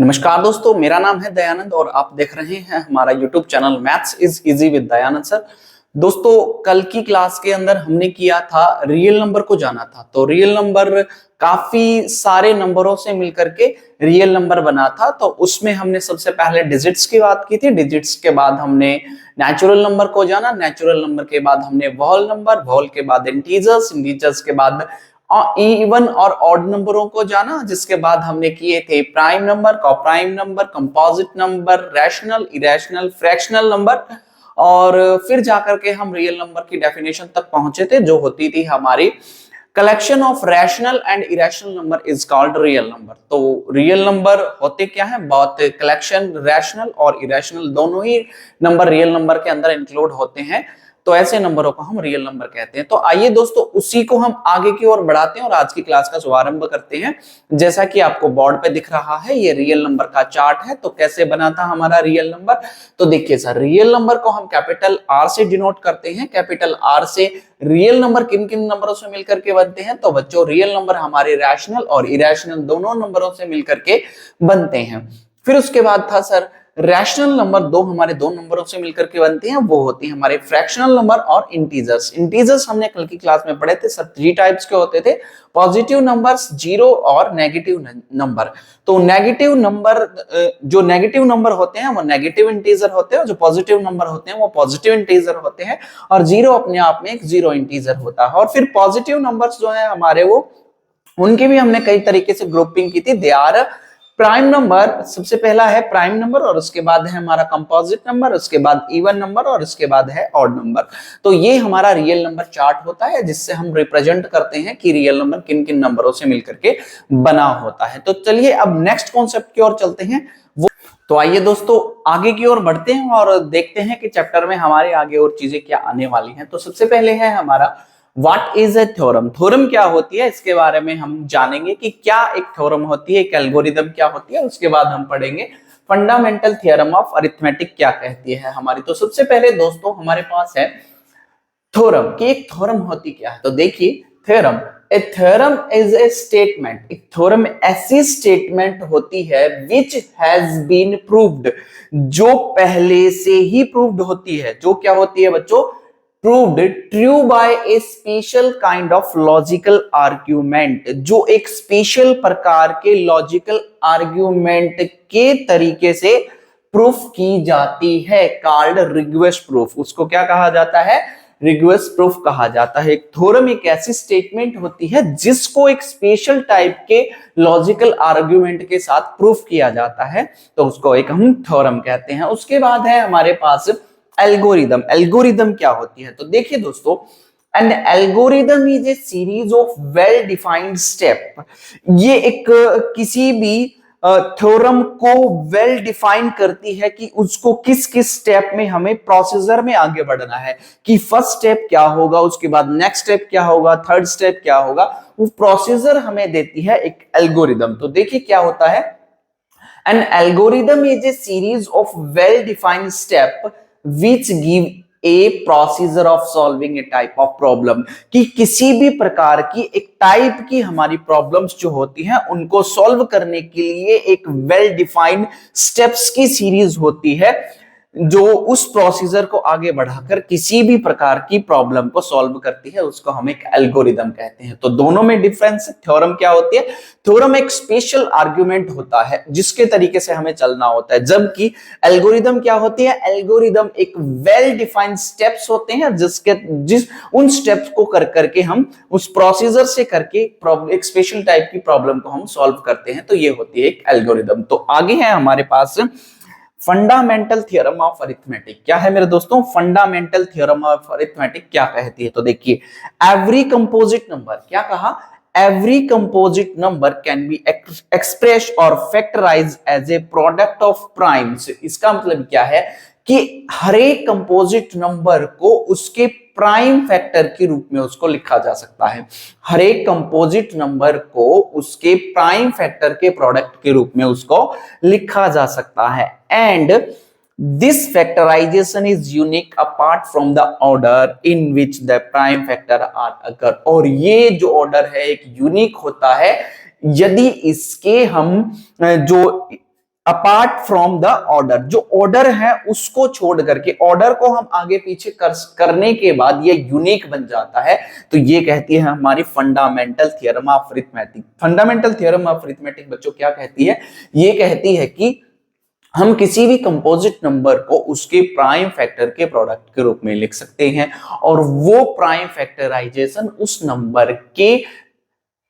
नमस्कार दोस्तों, मेरा नाम है दयानंद और आप देख रहे हैं हमारा YouTube channel maths is easy with Dayanand sir. दोस्तों, कल की क्लास के अंदर हमने किया था रियल नंबर को जाना था। तो रियल नंबर काफी सारे नंबरों से मिलकर के रियल नंबर बना था। तो उसमें हमने सबसे पहले डिजिट्स की बात की थी। डिजिट्स के बाद हमने नेचुरल नंबर को जाना। नेचुरल नंबर के बाद हमने वोल नंबर, वोल के बाद इंटीजर्स, इंटीजर्स के बाद इवन और ऑड नंबरों को जाना। जिसके बाद हमने किए थे prime number, coprime number, composite number, rational, irrational, fractional number, और फिर जाकर के हम रियल नंबर की डेफिनेशन तक पहुंचे थे, जो होती थी हमारी collection of rational and irrational number is called real number. तो रियल नंबर होते क्या है? बहुत कलेक्शन रैशनल और इरेशनल दोनों ही नंबर रियल नंबर के अंदर इंक्लूड होते हैं। तो ऐसे नंबरों को हम रियल नंबर कहते हैं। तो आइए दोस्तों, उसी को हम आगे की ओर बढ़ाते हैं और आज की क्लास का शुभारंभ करते हैं। जैसा कि आपको बोर्ड पे दिख रहा है, ये रियल नंबर का चार्ट है। तो कैसे बना था हमारा रियल नंबर? तो देखिए सर, रियल नंबर को हम कैपिटल आर से डिनोट करते हैं। कैपिटल आर से रियल नंबर किन किन नंबरों से मिलकर के बनते हैं? तो बच्चों, रियल नंबर हमारे रैशनल और इरेशनल दोनों नंबरों से मिलकर के बनते हैं। फिर उसके बाद था सर, रैशनल नंबर हमारे दो नंबरों से मिलकर के बनते हैं, वो होती है हमारे फ्रैक्शनल नंबर और इंटीजर्स। इंटीजर्स हमने कल की क्लास में पढ़े थे सर, 3 टाइप्स के होते थे, पॉजिटिव नंबर्स, जीरो और नेगेटिव नंबर। तो नेगेटिव नंबर, जो नेगेटिव नंबर होते हैं वो नेगेटिव इंटीजर होते हैं, और जो पॉजिटिव नंबर होते हैं वो पॉजिटिव इंटीजर होते हैं, और जीरो अपने आप में एक जीरो इंटीजर होता है। और फिर पॉजिटिव नंबर्स जो है हमारे, वो उनकी भी हमने कई तरीके से ग्रुपिंग की थी। दे आर प्राइम नंबर, सबसे पहला है प्राइम नंबर, और उसके बाद है हमारा कंपोजिट नंबर, उसके बाद इवन नंबर, और उसके बाद है ऑड नंबर। तो ये हमारा रियल नंबर चार्ट होता है, जिससे हम रिप्रेजेंट करते हैं कि रियल नंबर किन किन नंबरों से मिलकर के बना होता है। तो चलिए अब नेक्स्ट कॉन्सेप्ट की ओर चलते हैं। वो तो आइए दोस्तों, आगे की ओर बढ़ते हैं और देखते हैं कि चैप्टर में हमारे आगे और चीजें क्या आने वाली हैं। तो सबसे पहले है हमारा what is a theorem. Theorem क्या होती है, इसके बारे में हम जानेंगे कि क्या एक थ्योरम होती है, एक एल्गोरिदम क्या होती है। उसके बाद हम पढ़ेंगे फंडामेंटल थ्योरम ऑफ अरिथमेटिक क्या कहती है हमारी। तो सबसे पहले दोस्तों हमारे पास है थ्योरम, कि एक थ्योरम होती क्या है। तो देखिए, theorem, A theorem is a statement. एक थ्योरम ऐसी स्टेटमेंट होती है विच हैज बीन प्रूव्ड, जो पहले से ही प्रूव्ड होती है। जो क्या होती है बच्चों? proved true by a special kind of logical argument, जो एक स्पेशल प्रकार के लॉजिकल आर्ग्यूमेंट के तरीके से प्रूफ की जाती है, कॉल्ड रिग्वेस प्रूफ। उसको क्या कहा जाता है? रिग्वेस प्रूफ कहा जाता है। एक थ्योरम एक ऐसी स्टेटमेंट होती है जिसको एक स्पेशल टाइप के लॉजिकल आर्ग्यूमेंट के साथ प्रूफ किया जाता है, तो उसको एक हम थ्योरम कहते हैं। उसके बाद है हमारे पास एल्गोरिदम। एल्गोरिदम क्या होती है? तो देखिए दोस्तों, N algorithm is a series of well defined step. ये एक किसी भी थ्योरम को वेल डिफाइन करती है कि उसको किस किस स्टेप में हमें प्रोसीजर में आगे बढ़ना है, कि फर्स्ट स्टेप क्या होगा, उसके बाद नेक्स्ट स्टेप क्या होगा, थर्ड स्टेप क्या होगा, वो प्रोसीजर हमें देती है एक एल्गोरिदम। तो देखिए क्या होता है, N algorithm is a series of well defined step which give a procedure of solving a type of problem, कि किसी भी प्रकार की एक टाइप की हमारी प्रॉब्लम्स जो होती हैं उनको सॉल्व करने के लिए एक वेल डिफाइंड स्टेप्स की सीरीज होती है, जो उस प्रोसीजर को आगे बढ़ाकर किसी भी प्रकार की प्रॉब्लम को सॉल्व करती है, उसको हम एक एल्गोरिदम कहते हैं। तो दोनों में डिफरेंस है। थ्योरम क्या होती है? थ्योरम एक स्पेशल आर्गुमेंट होता है जिसके तरीके से हमें चलना होता है, जबकि एल्गोरिदम क्या होती है? एल्गोरिदम एक वेल डिफाइंड स्टेप्स होते हैं, जिस उन स्टेप्स को कर करके हम उस प्रोसीजर से करके एक स्पेशल टाइप की प्रॉब्लम को हम सॉल्व करते हैं। तो ये होती है एक एल्गोरिदम। तो आगे है हमारे पास फंडामेंटल थ्योरम ऑफ अरिथमेटिक। क्या है मेरे दोस्तों? फंडामेंटल थ्योरम ऑफ अरिथमेटिक क्या कहती है? तो देखिए, एवरी कंपोजिट नंबर, क्या कहा? Every composite number can be express or factorise as a product of primes. इसका मतलब क्या है कि हर एक कंपोजिट नंबर को उसके प्राइम फैक्टर के रूप में उसको लिखा जा सकता है। हर एक कंपोजिट नंबर को उसके प्राइम फैक्टर के प्रोडक्ट के रूप में उसको लिखा जा सकता है। And this factorisation is unique apart from the order in which the prime factor are occur. और ये जो ऑर्डर है एक यूनिक होता है यदि इसके हम जो अपार्ट फ्रॉम द ऑर्डर, जो ऑर्डर है उसको छोड़ करके, ऑर्डर को हम आगे पीछे करने के बाद ये यूनिक बन जाता है, तो ये कहती है हमारी fundamental theorem of arithmetic. Fundamental theorem of arithmetic बच्चों क्या कहती है, ये कहती है कि हम किसी भी कंपोजिट नंबर को उसके प्राइम फैक्टर के प्रोडक्ट के रूप में लिख सकते हैं, और वो प्राइम फैक्टराइजेशन उस नंबर के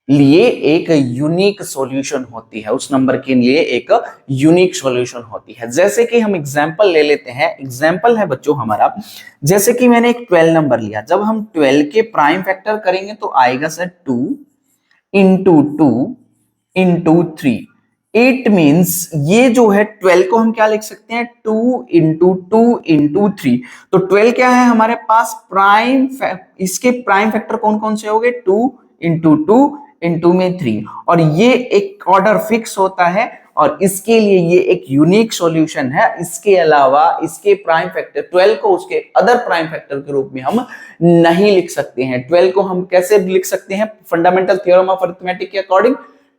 लिए एक यूनिक सॉल्यूशन होती है, उस नंबर के लिए एक यूनिक सॉल्यूशन होती है। जैसे कि हम एग्जांपल ले लेते हैं, एग्जांपल है बच्चों हमारा, जैसे कि मैंने एक 12 नंबर लिया, जब हम 12 के प्राइम फैक्टर करेंगे तो आएगा sir 2 into 2 into 3। It means ये जो है 12 को हम क्या लिख सकते हैं, 2 इंटू 2 इंटू 3। तो 12 क्या है हमारे पास प्राइम, इसके प्राइम फैक्टर कौन कौन से हो गए, 2 इंटू 2 इंटू में 3, और ये एक ऑर्डर फिक्स होता है, और इसके लिए ये एक यूनिक सॉल्यूशन है। इसके अलावा इसके प्राइम फैक्टर 12 को उसके अदर प्राइम फैक्टर के रूप में हम नहीं लिख सकते हैं। 12 को हम कैसे लिख सकते हैं फंडामेंटल थ्योरम ऑफ अरिथमेटिक के अकॉर्डिंग,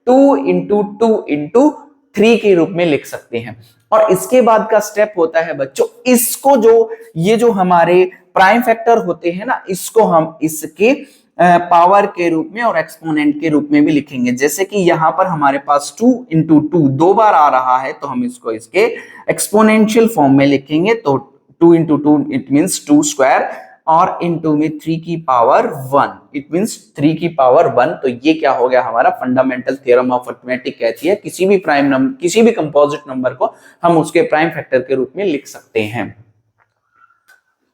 2 इंटू 2 इंटू 3 के रूप में लिख सकते हैं। और इसके बाद का स्टेप होता है बच्चों, इसको जो ये जो हमारे प्राइम फैक्टर होते हैं ना, इसको हम इसके पावर के रूप में और एक्सपोनेंट के रूप में भी लिखेंगे। जैसे कि यहां पर हमारे पास 2 इंटू 2 दो बार आ रहा है, तो हम इसको इसके एक्सपोनेंशियल फॉर्म में लिखेंगे, तो 2 इंटू 2 इट मीन्स 2 स्क्वायर, और इंटू में 3 की पावर 1 इट मीन्स 3 की पावर 1। तो ये क्या हो गया हमारा फंडामेंटल थ्योरम ऑफ अरिथमेटिक कहती है किसी भी प्राइम नंबर, किसी भी कंपोजिट नंबर को हम उसके प्राइम फैक्टर के रूप में लिख सकते हैं।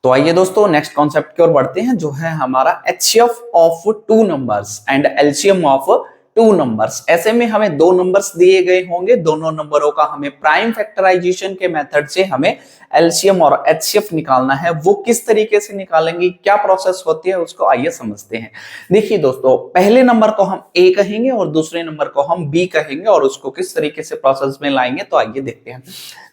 तो आइए दोस्तों नेक्स्ट कॉन्सेप्ट की ओर बढ़ते हैं, जो है हमारा HCF of two numbers and LCM of two numbers. ऐसे में हमें दो नंबर्स दिए गए होंगे, दोनों नंबरों का हमें प्राइम फैक्टराइजेशन के मेथड से हमें एलसीएम और एचसीएफ निकालना है। वो किस तरीके से निकालेंगे, क्या प्रोसेस होती है, उसको आइए समझते हैं। देखिए दोस्तों, पहले नंबर को हम ए कहेंगे और दूसरे नंबर को हम बी कहेंगे, और उसको किस तरीके से प्रोसेस में लाएंगे तो आइए देखते हैं।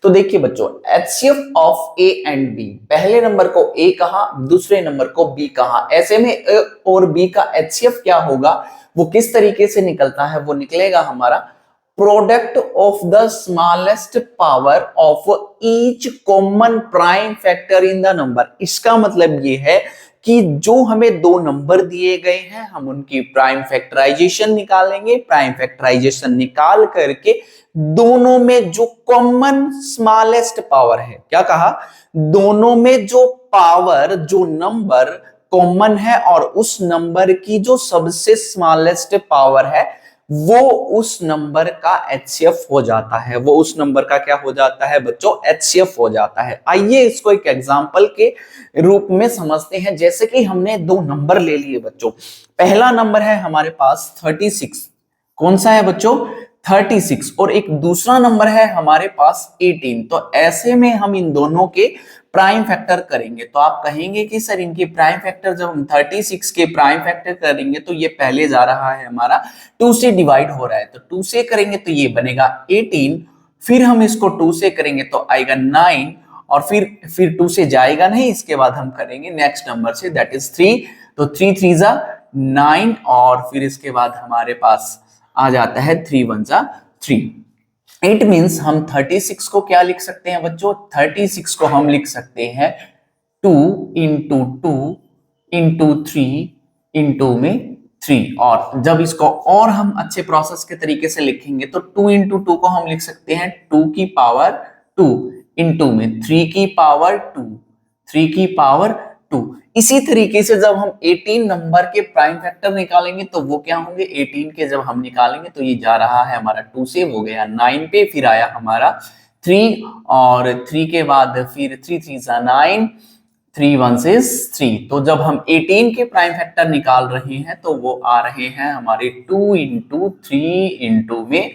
तो देखिए बच्चों, HCF of A and B, पहले नंबर को ए कहा, दूसरे नंबर को बी कहा। ऐसे में ए और बी का एचसीएफ क्या होगा, वो किस तरीके से निकलता है, वो निकलेगा हमारा product of the smallest power of each common prime factor in the number. इसका मतलब ये है कि जो हमें दो नंबर दिए गए हैं, हम उनकी प्राइम फैक्टराइजेशन निकालेंगे। प्राइम फैक्टराइजेशन निकाल करके दोनों में जो कॉमन स्मॉलेस्ट पावर है, क्या कहा, दोनों में जो पावर, जो नंबर कॉमन है और उस नंबर की जो सबसे स्मॉलेस्ट पावर है, वो उस नंबर का एचसीएफ हो जाता है। वो उस नंबर का क्या हो जाता है बच्चों, एचसीएफ हो जाता है। आइए इसको एक एग्जांपल के रूप में समझते हैं। जैसे कि हमने दो नंबर ले लिए बच्चों, पहला नंबर है हमारे पास 36, कौन सा है बच्चों, 36, और एक दूसरा नंबर है हमारे पास 18। तो ऐसे में हम इन दोनों के प्राइम फैक्टर करेंगे, तो आप कहेंगे कि सर इनके प्राइम फैक्टर, जब हम 36 के प्राइम फैक्टर करेंगे तो ये पहले जा रहा है हमारा 2 से डिवाइड हो रहा है, तो 2 से करेंगे तो ये बनेगा 18, फिर हम इसको 2 से करेंगे तो आएगा 9, और फिर 2 से जाएगा नहीं, इसके बाद हम करेंगे नेक्स्ट नंबर से, दैट इज 3। तो 3 3 जा 9, और फिर इसके बाद हमारे पास आ जाता है 3 1 जा 3। इट मीन्स हम 36 को क्या लिख सकते हैं बच्चों, 36 को हम लिख सकते हैं 2 इंटू 2 इंटू 3 इंटू में 3। और जब इसको और हम अच्छे प्रोसेस के तरीके से लिखेंगे तो 2 इंटू 2 को हम लिख सकते हैं 2 की पावर 2 इंटू में 3 की पावर 2, 3 की पावर 2। इसी तरीके से जब हम 18 नंबर के प्राइम फैक्टर निकालेंगे तो वो क्या होंगे, 18 के जब हम निकालेंगे तो ये जा रहा है हमारा 2 से, वो गया 9 पे, फिर आया हमारा 3, और 3 के बाद फिर 3 3 जा 9, 3 1 is 3। तो जब हम 18 के प्राइम फैक्टर निकाल रहे हैं तो वो आ रहे हैं हमारे 2 इंटू 3 इंटू में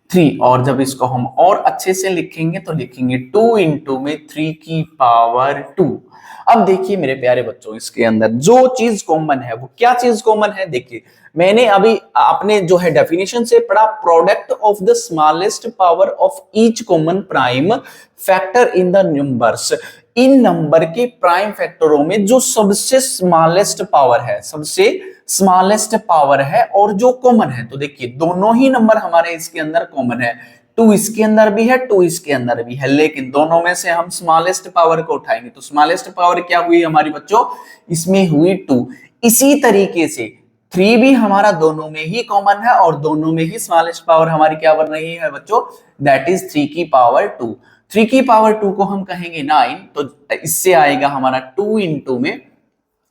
3, और जब इसको हम और अच्छे से लिखेंगे तो लिखेंगे 2 इंटू में 3 की पावर 2। अब देखिए मेरे प्यारे बच्चों, इसके अंदर जो चीज कॉमन है वो क्या चीज कॉमन है, देखिए मैंने अभी आपने जो है डेफिनेशन से पढ़ा, product of the smallest power of each common prime factor in the numbers. In number के प्राइम फैक्टरों में जो सबसे स्मॉलेस्ट पावर है, सबसे स्मॉलेस्ट पावर है और जो कॉमन है, तो देखिए दोनों ही नंबर हमारे इसके अंदर कॉमन है, 2 इसके अंदर भी है, 2 इसके अंदर भी है, लेकिन दोनों में से हम स्मॉलेस्ट पावर को उठाएंगे तो स्मॉलेस्ट पावर क्या हुई हमारी बच्चों, इसमें हुई 2। इसी तरीके से 3 भी हमारा दोनों में ही कॉमन है और दोनों में ही स्मॉलेस्ट पावर हमारी क्या बन रही है बच्चों, दैट इज 3 की पावर 2। 3 की पावर 2 को हम कहेंगे 9, तो इससे आएगा हमारा 2 इंटू में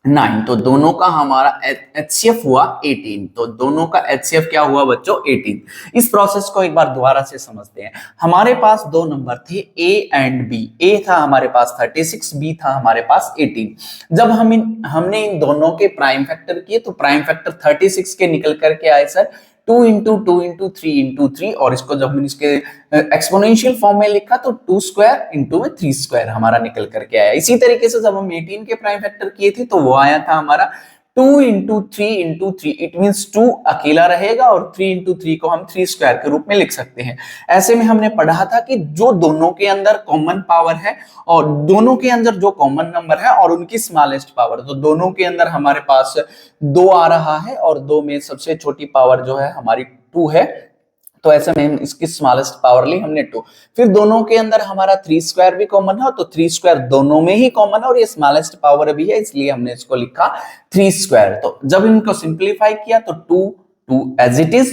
9, तो दोनों का हमारा एचसीएफ हुआ 18। तो दोनों का एचसीएफ क्या हुआ बच्चों, 18। इस प्रोसेस को एक बार दोबारा से समझते हैं। हमारे पास दो नंबर थे ए एंड बी। ए था हमारे पास 36, बी था हमारे पास 18। जब हमने इन दोनों के प्राइम फैक्टर किए तो प्राइम फैक्टर 36 के निकल करके आए सर 2 इंटू 2 इंटू 3 इंटू 3, और इसको जब हमने इसके एक्सपोनेंशियल फॉर्म में लिखा तो 2 स्क्वायर इंटू में 3 स्क्वायर हमारा निकल करके आया। इसी तरीके से जब हम 18 के प्राइम फैक्टर किए थे तो वो आया था हमारा 2 इंटू 3 इंटू 3, इट मीन 2 अकेला रहेगा और 3 इंटू 3 को हम 3 स्क्वायर के रूप में लिख सकते हैं। ऐसे में हमने पढ़ा था कि जो दोनों के अंदर कॉमन पावर है और दोनों के अंदर जो कॉमन नंबर है और उनकी स्मॉलेस्ट पावर, तो दोनों के अंदर हमारे पास 2 आ रहा है और 2 में सबसे छोटी पावर जो है हमारी 2 है, तो ऐसे में इसकी स्मॉलेस्ट पावर ली हमने 2। फिर दोनों के अंदर हमारा 3 स्क्वायर भी कॉमन है, तो 3 स्क्वायर दोनों में ही कॉमन है और ये स्मॉलेस्ट पावर भी है, इसलिए हमने इसको लिखा 3 स्क्वायर। तो जब इनको सिंप्लीफाई किया तो 2 एज इट इज,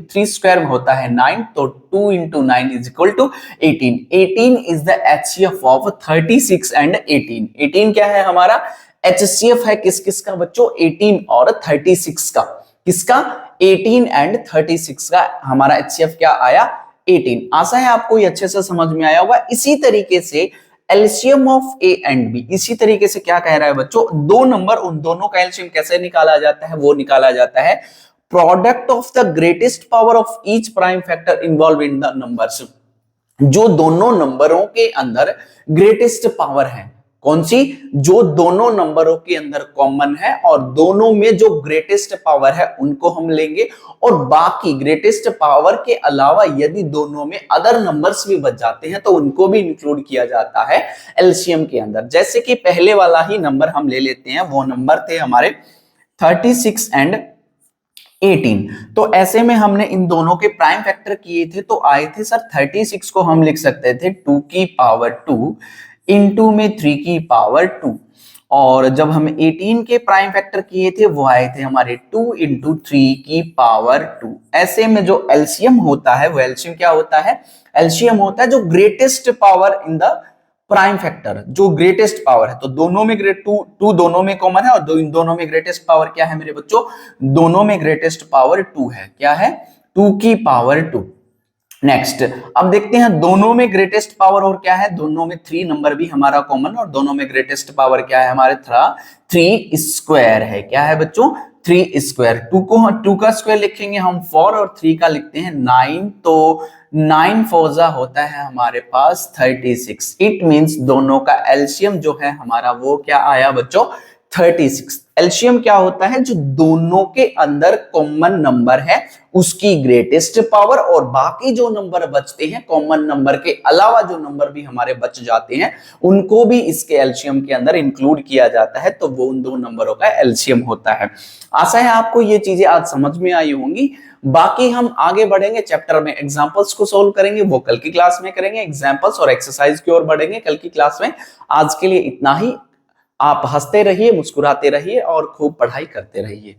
3 स्क्वायर में होता है 9, तो 2 into 9 is equal to 18। 18 is the HCF of 36 and 18। 18 क्या है हमारा एचसीएफ है किस किस का बच्चों, 18 और 36 का। किसका, 18 एंड 36 का हमारा एचसीएफ क्या आया, 18। आशा है आपको ये अच्छे से समझ में आया होगा। इसी तरीके से LCM of A and B, इसी तरीके से क्या कह रहा है बच्चों, दो नंबर उन दोनों का एलसीएम कैसे निकाला जाता है, वो निकाला जाता है product of the greatest power of each prime factor involve in the numbers. जो दोनों नंबरों के अंदर ग्रेटेस्ट पावर है, कौन सी, जो दोनों नंबरों के अंदर कॉमन है और दोनों में जो ग्रेटेस्ट पावर है उनको हम लेंगे, और बाकी ग्रेटेस्ट पावर के अलावा यदि दोनों में अदर नंबर्स भी बच जाते हैं तो उनको भी इंक्लूड किया जाता है एलसीएम के अंदर। जैसे कि पहले वाला ही नंबर हम ले लेते हैं, वो नंबर थे हमारे 36 एंड 18। तो ऐसे में हमने इन दोनों के प्राइम फैक्टर किए थे तो आए थे सर 36 को हम लिख सकते थे 2 की पावर 2 इंटू में 3 की पावर 2, और जब हम 18 के प्राइम फैक्टर किए थे वो आए थे हमारे 2 इंटू 3 की पावर 2। ऐसे में जो एलसीएम होता है वो एलसीएम क्या होता है, एलसीएम होता है जो greatest power in the prime factor, जो ग्रेटेस्ट पावर है। तो दोनों में टू दोनों में कॉमन है और इन दोनों में ग्रेटेस्ट पावर क्या है मेरे बच्चों, दोनों में ग्रेटेस्ट पावर 2 है। क्या है, 2 की पावर 2। नेक्स्ट अब देखते हैं दोनों में ग्रेटेस्ट पावर और क्या है, दोनों में 3 नंबर भी हमारा कॉमन और दोनों में ग्रेटेस्ट पावर क्या है हमारे 3 स्क्वायर है। क्या है बच्चों, 3 स्क्वायर। 2 का स्क्वायर लिखेंगे हम 4 और 3 का लिखते हैं 9, तो 9 फोजा होता है हमारे पास 36। इट मींस दोनों का एलसीएम जो है हमारा वो क्या आया बच्चों, 36। एलसीएम क्या होता है, जो दोनों के अंदर कॉमन नंबर है उसकी ग्रेटेस्ट पावर, और बाकी जो नंबर बचते हैं कॉमन नंबर के अलावा जो नंबर भी हमारे बच जाते हैं उनको भी इसके एलसीएम के अंदर इंक्लूड किया जाता है, तो वो उन दो नंबरों का एलसीएम होता है। आशा है आपको ये चीजें आज समझ में आई होंगी। बाकी हम आगे बढ़ेंगे चैप्टर में, एग्जांपल्स को सोल्व करेंगे, वो कल की क्लास में करेंगे। एग्जांपल्स और एक्सरसाइज की ओर बढ़ेंगे कल की क्लास में। आज के लिए इतना ही। आप हंसते रहिए, मुस्कुराते रहिए और खूब पढ़ाई करते रहिए।